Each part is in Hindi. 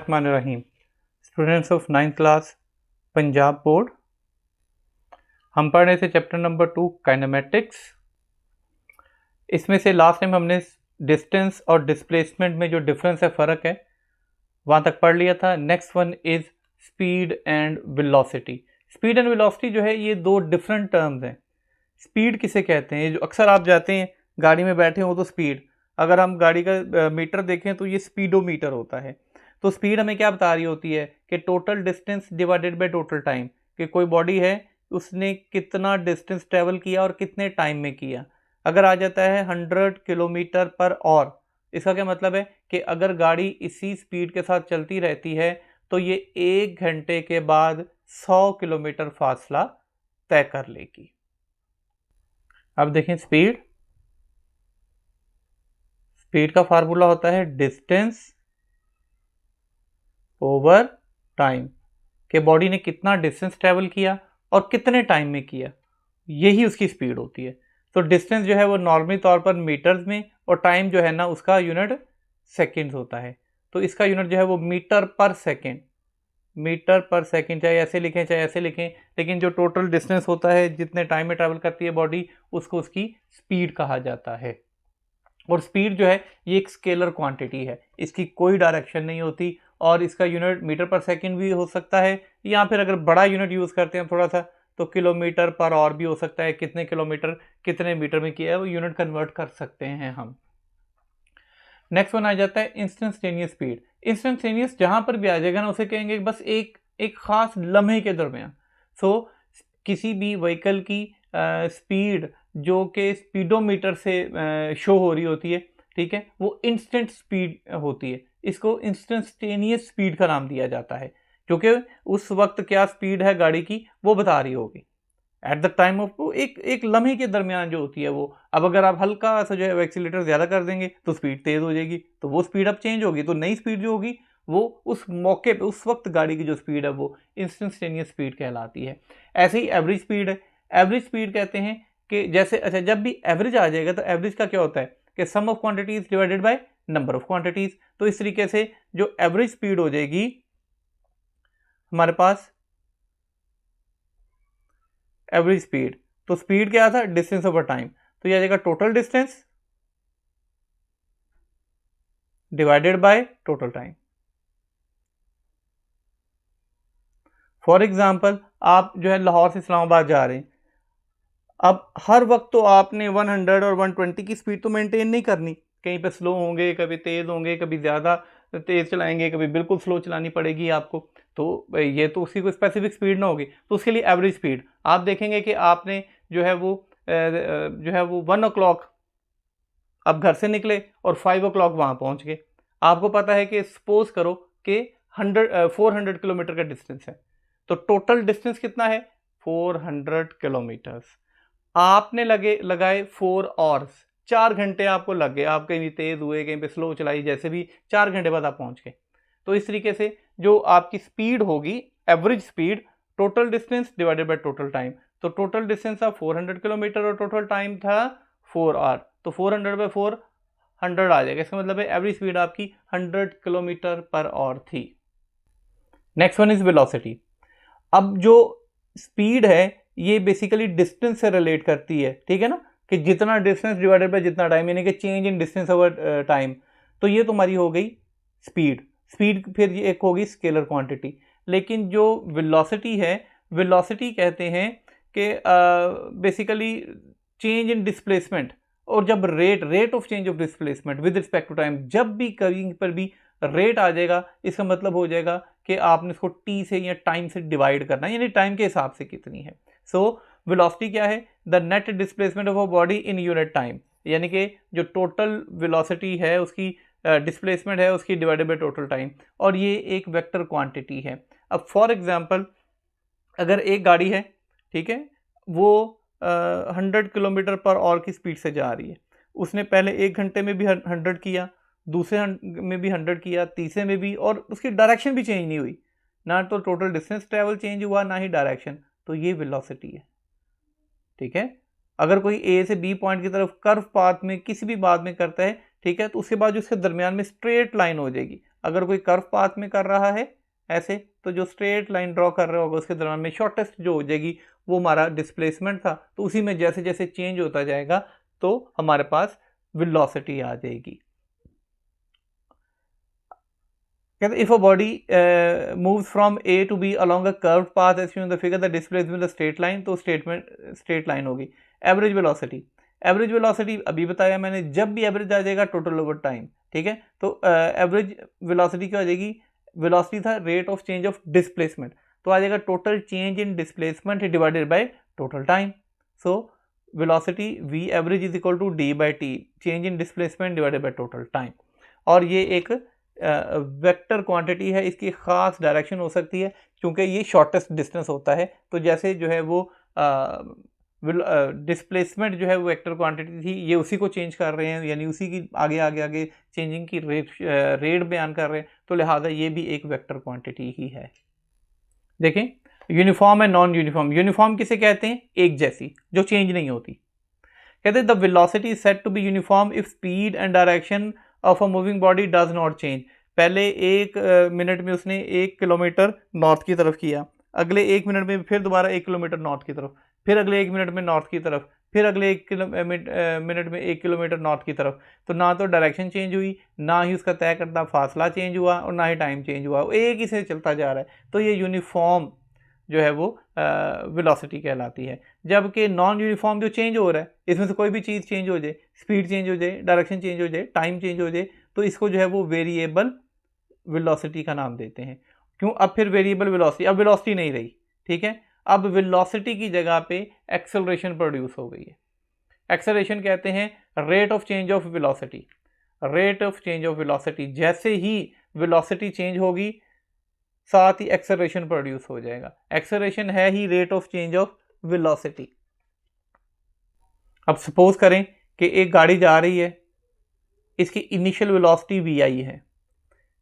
बिस्मिल्लाहिर्रहमानिर्रहीम। Students of 9th class Punjab board, हम पढ़ रहे थे चैप्टर नंबर 2 काइनेमेटिक्स। इसमें से लास्ट टाइम हमने डिस्टेंस और डिस्प्लेसमेंट में जो डिफरेंस है, फ़र्क है, वहाँ तक पढ़ लिया था। Next one is speed and velocity. Speed and velocity जो है ये दो डिफरेंट टर्म्स हैं। स्पीड किसे कहते हैं? जो अक्सर आप जाते हैं गाड़ी में बैठे हो तो स्पीड, अगर हम गाड़ी का मीटर देखें तो ये स्पीडोमीटर होता है। तो स्पीड हमें क्या बता रही होती है कि total distance divided by total time, कि कोई बॉडी है उसने कितना डिस्टेंस ट्रेवल किया और कितने टाइम में किया। अगर आ जाता है 100 किलोमीटर पर आवर, इसका क्या मतलब है कि अगर गाड़ी इसी स्पीड के साथ चलती रहती है तो ये 1 घंटे के बाद 100 किलोमीटर फासला तय कर लेगी। अब देखें स्पीड का फार्मूला होता है डिस्टेंस ओवर टाइम, कि बॉडी ने कितना डिस्टेंस ट्रेवल किया और कितने टाइम में किया, यही उसकी स्पीड होती है। तो डिस्टेंस जो है वो नॉर्मली तौर पर मीटर्स में, और टाइम जो है ना उसका यूनिट सेकेंड्स होता है। तो इसका यूनिट जो है वो मीटर पर सेकेंड, चाहे ऐसे लिखें चाहे ऐसे लिखें, लेकिन जो टोटल डिस्टेंस होता है, जितने टाइम में ट्रैवल करती है बॉडी, उसको उसकी स्पीड कहा जाता है। और स्पीड जो है ये एक स्केलर क्वांटिटी है, इसकी कोई डायरेक्शन नहीं होती, और इसका यूनिट मीटर पर सेकंड भी हो सकता है, या फिर अगर बड़ा यूनिट यूज़ करते हैं थोड़ा सा तो किलोमीटर पर आवर भी हो सकता है। कितने किलोमीटर कितने मीटर में किया है वो यूनिट कन्वर्ट कर सकते हैं हम। नेक्स्ट वन आ जाता है इंस्टेंटेनियस स्पीड। इंस्टेंटेनियस जहां पर भी आ जाएगा ना उसे कहेंगे बस एक खास लम्हे के दरमियान। सो किसी भी व्हीकल की स्पीड जो कि स्पीडोमीटर से शो हो रही होती है, ठीक है, वो इंस्टेंट स्पीड होती है। इसको इंस्टेंटेनियस स्पीड का नाम दिया जाता है, क्योंकि उस वक्त क्या स्पीड है गाड़ी की वो बता रही होगी एट द टाइम ऑफ, एक लम्हे के दरमियान जो होती है वो। अब अगर आप हल्का सा जो है एक्सीलेटर ज़्यादा कर देंगे तो स्पीड तेज़ हो जाएगी, तो वो स्पीड अब चेंज होगी, तो नई स्पीड जो होगी वो उस मौके पे उस वक्त गाड़ी की जो स्पीड है वो इंस्टेंटेनियस स्पीड कहलाती है। ऐसे ही एवरेज स्पीड है। एवरेज स्पीड कहते हैं कि जैसे, अच्छा, जब भी एवरेज आ जाएगा तो एवरेज का क्या होता है कि sum of quantities divided by number of quantities. तो इस तरीके से जो एवरेज स्पीड हो जाएगी हमारे पास, एवरेज स्पीड, तो स्पीड क्या था, डिस्टेंस ओवर टाइम, तो यह आ जाएगा total distance divided by total time. For example आप जो है लाहौर से इस्लामाबाद जा रहे हैं, अब हर वक्त तो आपने 100 और 120 की स्पीड तो मेंटेन नहीं करनी, कहीं पे स्लो होंगे, कभी तेज़ होंगे, कभी ज़्यादा तेज़ चलाएंगे, कभी बिल्कुल स्लो चलानी पड़ेगी आपको। तो ये तो उसी को स्पेसिफिक स्पीड ना होगी, तो उसके लिए एवरेज स्पीड आप देखेंगे कि आपने जो है वो 1 o'clock अब घर से निकले और 5 o'clock वहाँ पहुँच गए। आपको पता है कि सपोज करो कि 400 किलोमीटर का डिस्टेंस है, तो टोटल डिस्टेंस कितना है 400 किलोमीटर्स। आपने लगाए 4 आवर्स, 4 घंटे आपको लग गए, आप कहीं भी तेज़ हुए, कहीं पे स्लो चलाई, जैसे भी 4 घंटे बाद आप पहुंच गए। तो इस तरीके से जो आपकी स्पीड होगी, average speed, total distance divided by total time. तो टोटल डिस्टेंस था 400 किलोमीटर और टोटल टाइम था 4 आवर, तो 400 बाय 4 100 आ जाएगा। इसका मतलब है एवरेज स्पीड आपकी 100 किलोमीटर पर आवर थी। Next one is velocity. अब जो स्पीड है ये बेसिकली डिस्टेंस से रिलेट करती है, ठीक है ना, कि जितना डिस्टेंस डिवाइडेड बाय जितना टाइम, यानी कि change in distance over time. तो ये तुम्हारी हो गई स्पीड। फिर ये एक होगी स्केलर क्वांटिटी। लेकिन जो वेलोसिटी है, वेलोसिटी कहते हैं कि बेसिकली चेंज इन डिस्प्लेसमेंट, और जब rate of change of displacement with respect to time, जब भी कहीं पर भी रेट आ जाएगा, इसका मतलब हो जाएगा कि आपने इसको टी से या टाइम से डिवाइड करना है, यानी टाइम के हिसाब से कितनी है। सो वेलोसिटी क्या है, the net displacement of a body in unit time, यानी कि जो टोटल वेलोसिटी है उसकी डिस्प्लेसमेंट है उसकी डिवाइडेड बाय टोटल टाइम, और ये एक वेक्टर क्वांटिटी है। अब फॉर एग्जांपल अगर एक गाड़ी है, ठीक है, वो 100 किलोमीटर पर आवर की स्पीड से जा रही है, उसने पहले 1 घंटे में भी 100 किया, दूसरे में भी 100 किया, तीसरे में भी, और उसकी डायरेक्शन भी चेंज नहीं हुई, ना तो टोटल डिस्टेंस ट्रेवल चेंज हुआ ना ही डायरेक्शन, तो ये वेलोसिटी है, ठीक है। अगर कोई ए से बी पॉइंट की तरफ कर्व पाथ में किसी भी बात में करता है, ठीक है, तो उसके बाद जो उसके दरमियान में स्ट्रेट लाइन हो जाएगी, अगर कोई कर्व पाथ में कर रहा है ऐसे, तो जो स्ट्रेट लाइन ड्रॉ कर रहा होगा उसके दरम्यान में शॉर्टेस्ट जो हो जाएगी वो हमारा डिस्प्लेसमेंट था, तो उसी में जैसे जैसे चेंज होता जाएगा तो हमारे पास वेलोसिटी आ जाएगी। कहते if a body moves from A to B along a curve path as in the figure the displacement the straight line, तो स्ट्रेट लाइन होगी। एवरेज वेलोसिटी, एवरेज वेलोसिटी अभी बताया मैंने, जब भी एवरेज आ जाएगा टोटल ओवर टाइम, ठीक है। तो एवरेज वेलोसिटी क्या हो जाएगी, वेलोसिटी था rate of change of displacement, तो आ जाएगा total change in displacement divided by total time. So velocity v average is equal to d by t, change in displacement divided by total time. और ये एक वेक्टर क्वांटिटी है, इसकी ख़ास डायरेक्शन हो सकती है क्योंकि ये शॉर्टेस्ट डिस्टेंस होता है। तो जैसे जो है वो डिस्प्लेसमेंट जो है वो वेक्टर क्वांटिटी थी, ये उसी को चेंज कर रहे हैं, यानी उसी की आगे आगे आगे चेंजिंग की रेट बयान कर रहे हैं, तो लिहाजा ये भी एक वेक्टर क्वांटिटी ही है। देखें uniform and non uniform. Uniform किसे कहते हैं, एक जैसी, जो चेंज नहीं होती। कहते हैं the velocity is said to be uniform if speed and direction of a moving body does not change. पहले एक मिनट में उसने 1 किलोमीटर नॉर्थ की तरफ किया, अगले 1 मिनट में फिर दोबारा 1 किलोमीटर नॉर्थ की तरफ, फिर अगले 1 मिनट में नॉर्थ की तरफ, फिर अगले 1 मिनट में 1 किलोमीटर नॉर्थ की तरफ। तो ना तो डायरेक्शन चेंज हुई, ना ही उसका तय करता फासला चेंज हुआ, और ना ही टाइम चेंज हुआ, एक ही से चलता जा रहा है। तो ये यूनिफॉर्म जो है वो वेलोसिटी कहलाती है। जबकि नॉन यूनिफॉर्म जो चेंज हो रहा है, इसमें से कोई भी चीज़ चेंज हो जाए, स्पीड चेंज हो जाए, डायरेक्शन चेंज हो जाए, टाइम चेंज हो जाए, तो इसको जो है वो वेरिएबल वेलोसिटी का नाम देते हैं। क्यों, अब फिर वेरिएबल वेलोसिटी, अब वेलोसिटी नहीं रही, ठीक है। अब वेलोसिटी की जगह पे एक्सेलरेशन प्रोड्यूस हो गई है। एक्सेलरेशन कहते हैं rate of change of velocity. Rate of change of velocity, जैसे ही वेलोसिटी चेंज होगी साथ ही एक्सेलरेशन प्रोड्यूस हो जाएगा। एक्सेलरेशन है ही rate of change of velocity. अब सपोज करें कि एक गाड़ी जा रही है, इसकी इनिशियल वेलोसिटी vi है,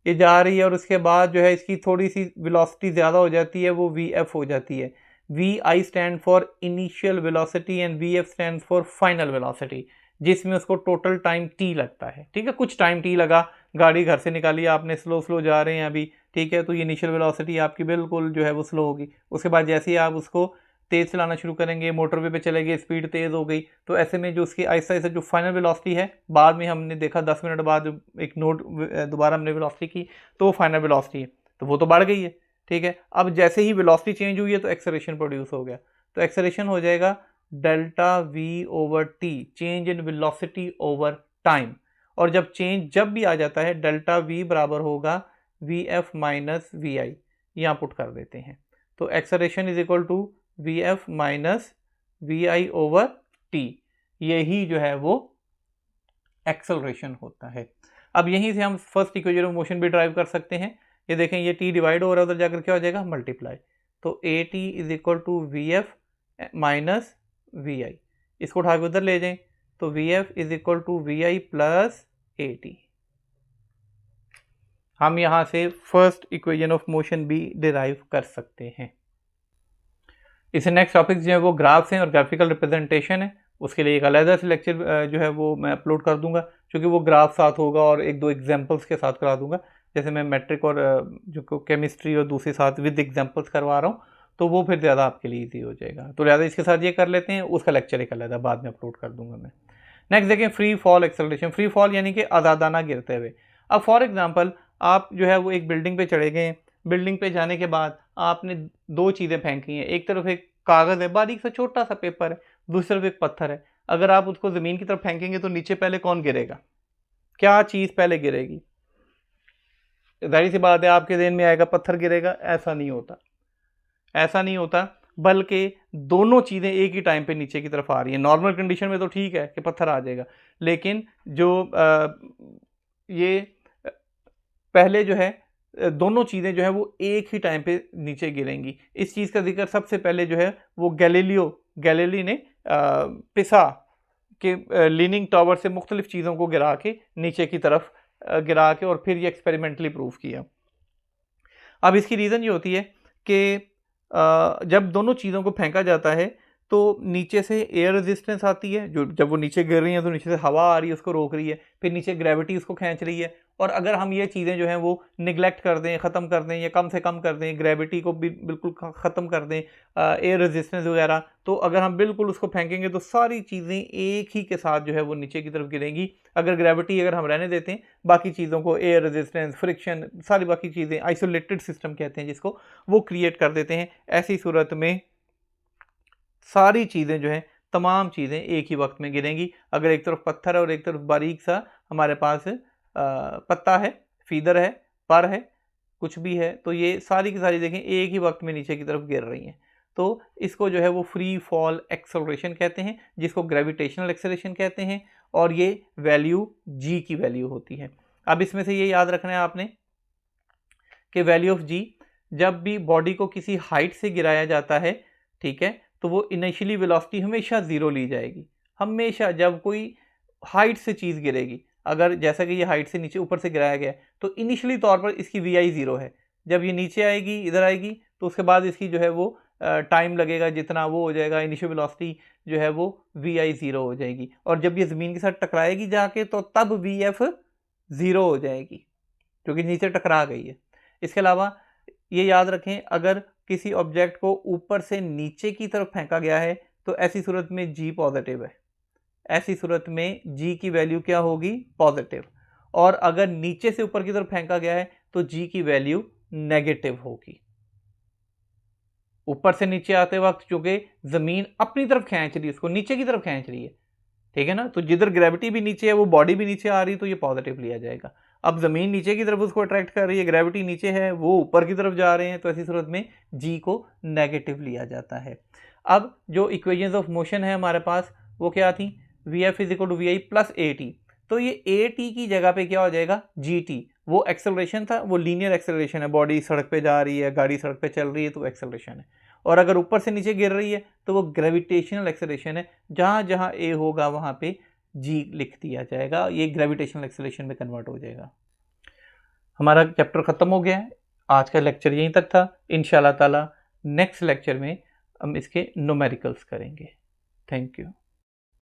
ये जा रही है, और उसके बाद जो है इसकी थोड़ी सी वेलोसिटी ज़्यादा हो जाती है, वो vf हो जाती है। vi stand for initial velocity and vf stand for final velocity, जिसमें उसको टोटल टाइम t लगता है, ठीक है। कुछ टाइम t लगा, गाड़ी घर से निकाली आपने, स्लो स्लो जा रहे हैं अभी, ठीक है, तो ये इनिशियल वेलोसिटी आपकी बिल्कुल जो है वो स्लो होगी। उसके बाद जैसे ही आप उसको तेज़ चलाना शुरू करेंगे, मोटरवे पे चले गए, स्पीड तेज़ हो गई, तो ऐसे में जो उसकी आहिस्ता आहिस्ता जो फाइनल वेलोसिटी है, बाद में हमने देखा 10 मिनट बाद एक नोट दोबारा हमने वेलोसिटी की, तो वो फाइनल वेलोसिटी है, तो वो तो बढ़ गई है, ठीक है। अब जैसे ही वेलोसिटी चेंज हुई है तो एक्सेलरेशन प्रोड्यूस हो गया, तो एक्सेलरेशन हो जाएगा delta we over T, change in velocity over time. और जब भी आ जाता है डेल्टा वी बराबर होगा v f minus v i, यहाँ पुट कर देते हैं। तो acceleration is equal to v f minus v i over t, यही जो है वो एक्सेलरेशन होता है। अब यहीं से हम फर्स्ट इक्वेशन ऑफ मोशन भी ड्राइव कर सकते हैं। ये देखें, ये टी डिवाइड हो रहा है, उधर जाकर क्या हो जाएगा, मल्टीप्लाई। तो a t is equal to v f minus v i, इसको उठा के उधर ले जाएं, तो v f is equal to v i plus a t. हम यहाँ से फर्स्ट इक्वेशन ऑफ मोशन भी डिराइव कर सकते हैं। इसे नेक्स्ट टॉपिक जो है वो ग्राफ्स हैं और ग्राफिकल रिप्रेजेंटेशन है, उसके लिए एक अलग से लेक्चर जो है वो मैं अपलोड कर दूंगा, क्योंकि वो ग्राफ साथ होगा और एक दो एग्जांपल्स के साथ करा दूंगा। जैसे मैं मैट्रिक और जो केमिस्ट्री और दूसरे साथ विद एग्जांपल्स करवा रहा हूँ, तो वो फिर ज़्यादा आपके लिए ईजी हो जाएगा। तो लिहाजा इसके साथ ये कर लेते हैं, उसका लेक्चर एक अलग बाद में अपलोड कर दूंगा मैं। नेक्स्ट देखें, free fall acceleration. Free fall यानी कि आज़ादाना गिरते हुए। अब फॉर एग्जांपल आप जो है वो एक बिल्डिंग पे चढ़े गए, बिल्डिंग पे जाने के बाद आपने दो चीज़ें फेंकी हैं, एक तरफ एक कागज़ है, बारीक सा छोटा सा पेपर है, दूसरी तरफ एक पत्थर है। अगर आप उसको ज़मीन की तरफ फेंकेंगे तो नीचे पहले कौन गिरेगा, क्या चीज़ पहले गिरेगी? जाहिर सी बात है आपके ज़हन में आएगा पत्थर गिरेगा। ऐसा नहीं होता, ऐसा नहीं होता, बल्कि दोनों चीज़ें एक ही टाइम पे नीचे की तरफ आ रही हैं। नॉर्मल कंडीशन में तो ठीक है कि पत्थर आ जाएगा, लेकिन जो ये पहले जो है दोनों चीज़ें जो है वो एक ही टाइम पे नीचे गिरेंगी। इस चीज़ का जिक्र सबसे पहले जो है वो गैलीली ने पिसा के लीनिंग टावर से मुख्तलिफ चीज़ों को गिरा के नीचे की तरफ गिरा के और फिर ये एक्सपेरिमेंटली प्रूव किया। अब इसकी रीज़न ये होती है कि जब दोनों चीज़ों को फेंका जाता है तो नीचे से एयर रेजिस्टेंस आती है, जो जब वो नीचे गिर रही है तो नीचे से हवा आ रही है उसको रोक रही है, फिर नीचे ग्रेविटी उसको खींच रही है। और अगर हम ये चीज़ें जो हैं वो निगलेक्ट कर दें, ख़त्म कर दें या कम से कम कर दें, ग्रेविटी को बिल्कुल ख़त्म कर दें, एयर रेजिस्टेंस वगैरह, तो अगर हम बिल्कुल उसको फेंकेंगे तो सारी चीज़ें एक ही के साथ जो है वो नीचे की तरफ गिरेंगी। अगर हम रहने देते हैं बाकी चीज़ों को, एयर रेजिस्टेंस, फ्रिक्शन, सारी बाकी चीज़ें, आइसोलेटेड सिस्टम कहते हैं जिसको, वो क्रिएट कर देते हैं। ऐसी सूरत में सारी चीज़ें जो हैं, तमाम चीज़ें एक ही वक्त में गिरेंगी। अगर एक तरफ पत्थर है और एक तरफ बारीक सा हमारे पास पत्ता है, फीदर है, पर है, कुछ भी है, तो ये सारी की सारी देखें एक ही वक्त में नीचे की तरफ गिर रही हैं। तो इसको जो है वो फ्री फॉल एक्सेलरेशन कहते हैं, जिसको ग्रेविटेशनल एक्सेलरेशन कहते हैं, और ये वैल्यू जी की वैल्यू होती है। अब इसमें से ये याद रखना है आपने कि वैल्यू ऑफ जी, जब भी बॉडी को किसी हाइट से गिराया जाता है, ठीक है, तो वो इनिशियली वेलोसिटी हमेशा ज़ीरो ली जाएगी। हमेशा जब कोई हाइट से चीज़ गिरेगी, अगर जैसा कि ये हाइट से नीचे ऊपर से गिराया गया है, तो इनिशियली तौर पर इसकी वी आई ज़ीरो है। जब ये नीचे आएगी, इधर आएगी, तो उसके बाद इसकी जो है वो टाइम लगेगा, जितना वो हो जाएगा, इनिशियल वेलोसिटी जो है वो वी आई ज़ीरो हो जाएगी। और जब ये ज़मीन के साथ टकराएगी जाके, तो तब वी एफ ज़ीरो हो जाएगी, क्योंकि नीचे टकरा गई है। इसके अलावा ये याद रखें, अगर किसी ऑब्जेक्ट को ऊपर से नीचे की तरफ फेंका गया है तो ऐसी सूरत में जी पॉजिटिव है, ऐसी सूरत में जी की वैल्यू क्या होगी? पॉजिटिव। और अगर नीचे से ऊपर की तरफ फेंका गया है तो जी की वैल्यू नेगेटिव होगी। ऊपर से नीचे आते वक्त चूंकि जमीन अपनी तरफ खींच रही है, उसको नीचे की तरफ खींच रही है, ठीक है ना, तो जिधर ग्रेविटी भी नीचे है वो बॉडी भी नीचे आ रही है, तो ये पॉजिटिव लिया जाएगा। अब ज़मीन नीचे की तरफ उसको अट्रैक्ट कर रही है, ग्रेविटी नीचे है, वो ऊपर की तरफ जा रहे हैं, तो ऐसी सूरत में जी को नेगेटिव लिया जाता है। अब जो इक्वेशंस ऑफ मोशन है हमारे पास वो क्या थी? V f is equal to v i plus a t. तो ये ए टी की जगह पे क्या हो जाएगा? G T. वो एक्सेलरेशन था, वो लीनियर एक्सेलरेशन है, बॉडी सड़क पे जा रही है, गाड़ी सड़क पे चल रही है, तो एक्सेलरेशन है। और अगर ऊपर से नीचे गिर रही है तो वो ग्रेविटेशनल एक्सेलरेशन है। जहाँ जहाँ ए होगा वहाँ पे जी लिख दिया जाएगा, ये ग्रेविटेशनल एक्सेलरेशन में कन्वर्ट हो जाएगा। हमारा चैप्टर ख़त्म हो गया है, आज का लेक्चर यहीं तक था। इंशाल्लाह ताला नेक्स्ट लेक्चर में हम इसके न्यूमेरिकल्स करेंगे। Thank you.